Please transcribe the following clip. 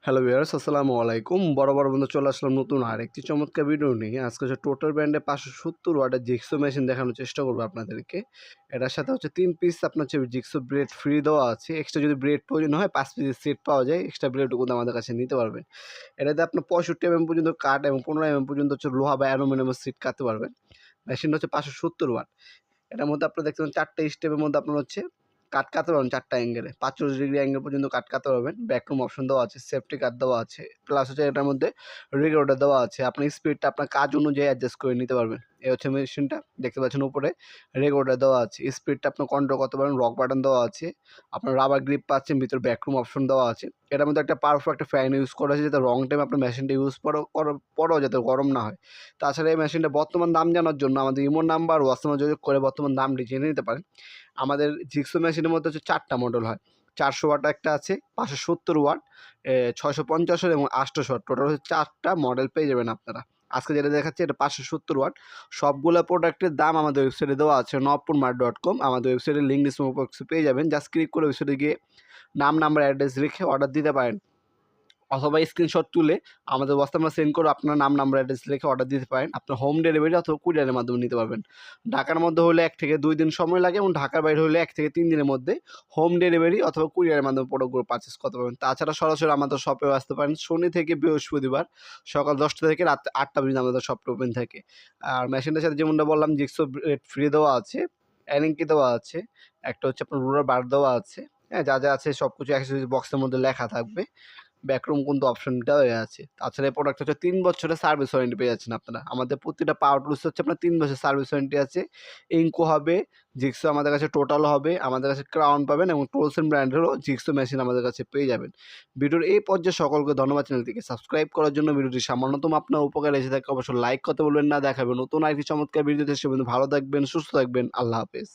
Hello viewers, আসসালামু আলাইকুম। বরাবর বন্ধু চলে আসলাম নতুন আরেকটি চমৎকার ভিডিও নিয়ে। আজকে হচ্ছে টোটাল ব্র্যান্ডে 570 ওয়াটের জিগসো মেশিন দেখানোর চেষ্টা করবো আপনাদেরকে। এটার সাথে হচ্ছে 3 পিস আপনার হচ্ছে জিগসো ব্লেড ফ্রি দেওয়া আছে। এক্সট্রা যদি ব্লেড প্রয়োজন হয় 5 পিসের সেট পাওয়া যায়। এক্সট্রা ব্লেডও কিন্তু আমাদের কাছে নিতে পারবেন। এটাতে আপনার 65 পর্যন্ত কাঠ এবং 15 পর্যন্ত হচ্ছে লোহা বা অ্যালুমিনিয়ামের সিট কাটতে পারবেন। মেশিনটা হচ্ছে 570 ওয়াট। এটার মধ্যে আপনারা দেখতে পাবেন 4টা স্টেপের মধ্যে আপনার হচ্ছে কাট কাটতে পারবেন 4টা অ্যাঙ্গেলে। 45 ডিগ্রি অ্যাঙ্গেল পর্যন্ত কাট কাটতে পারবেন। ব্যাকরুম অপশন দেওয়া আছে, সেফটি কাট দেওয়া আছে। প্লাস হচ্ছে এটার মধ্যে রেগুলেটর দেওয়া আছে। আপনি স্পিডটা আপনার কাজ অনুযায়ী অ্যাডজাস্ট করে নিতে পারবেন। এই হচ্ছে মেশিনটা। দেখতে পাচ্ছেন উপরে রেগুলেটর দেওয়া আছে। স্পিডটা আপনি কন্ট্রোল করতে পারবেন। রক বাটন দেওয়া আছে। আপনার রাবার গ্রিপ পাচ্ছেন। ভিতরে ব্যাকরুম অপশন দেওয়া আছে। এটার মধ্যে একটা পাওয়ারফুল একটা ফ্যান ইউজ করা আছে যাতে লং টাইম আপনার মেশিনটা ইউজ করার পরেও যাতে গরম না হয়। তাছাড়া এই মেশিনটা বর্তমান দাম জানার জন্য আমাদের ইমো নাম্বার হোয়াটসঅ্যাপে যোগাযোগ করে বর্তমান দামটি জেনে নিতে পারেন। আমাদের জিক্সো মেশিনের মধ্যে হচ্ছে 4টা মডেল হয়। 400 ওয়াট একটা আছে, 570 ওয়াট, 650 ওয়াট এবং 800 ওয়াট। টোটাল হচ্ছে 4টা মডেল পেয়ে যাবেন আপনারা। আজকে যেটা দেখাচ্ছি এটা 570 ওয়াট। সবগুলো প্রোডাক্টের দাম আমাদের ওয়েবসাইটে দেওয়া আছে nopurmart.com। আমাদের ওয়েবসাইটের লিঙ্ক ডিসক্রিপশন বক্সে পেয়ে যাবেন। জাস্ট ক্লিক করে ওয়েবসাইটে গিয়ে নাম, নাম্বার, অ্যাড্রেস লিখে অর্ডার দিতে পারেন। অথবা স্ক্রিনশট তুলে আমাদের হোয়াটসঅ্যাপ নাম্বার সেন্ড করে আপনার নাম, নাম্বার, অ্যাড্রেস লিখে অর্ডার দিতে পারেন। আপনার হোম ডেলিভারি অথবা কুরিয়ারের মাধ্যমে নিতে পারবেন। ঢাকার মধ্যে হলে 1 থেকে 2 দিন সময় লাগে এবং ঢাকার বাইরে হলে 1 থেকে 3 দিনের মধ্যে হোম ডেলিভারি অথবা কুরিয়ারের মাধ্যমে প্রোডাক্টগুলো পারচেস করতে পারবেন। তাছাড়া সরাসরি আমাদের শপেও আসতে পারেন। শনি থেকে বৃহস্পতিবার সকাল 10টা থেকে রাত 8টা পর্যন্ত আমাদের শপটা ওপেন থাকে। আর মেশিনটার সাথে যেমনটা বললাম জিক্সো ব্লেড ফ্রি দেওয়া আছে, অ্যালিঙ্কি দেওয়া আছে, একটা হচ্ছে আপনার রুলার বার দেওয়া আছে। হ্যাঁ, যা, যা আছে সবকিছু অ্যাক্সেসরিজ বক্সের মধ্যে লেখা থাকবে। ব্যাকরুম কিন্তু অপশনটা দেওয়া আছে। তাছাড়া এই প্রোডাক্ট হচ্ছে 3 বছরের সার্ভিস ওয়ারেন্টি পেয়ে যাচ্ছেন আপনারা। আমাদের প্রতিটা পাওয়ার টুলস হচ্ছে আপনার 3 বছরের সার্ভিস ওয়ারেন্টি আছে। ইনকো হবে, জিক্সো আমাদের কাছে টোটাল হবে, আমাদের কাছে ক্রাউন পাবেন এবং টুলসেন ব্র্যান্ডেরও জিক্সো মেশিন আমাদের কাছে পেয়ে যাবেন। ভিডিওর এই পর্যায়ে সকলকে ধন্যবাদ চ্যানেলটিকে সাবস্ক্রাইব করার জন্য। ভিডিওটি সামান্যতম আপনার উপকারে এসে থাকে অবশ্যই লাইক করতে বলবেন না। দেখা হবে নতুন আরেকটি চমৎকার ভিডিওতে। সে পর্যন্ত ভালো থাকবেন, সুস্থ থাকবেন। আল্লাহ হাফেজ।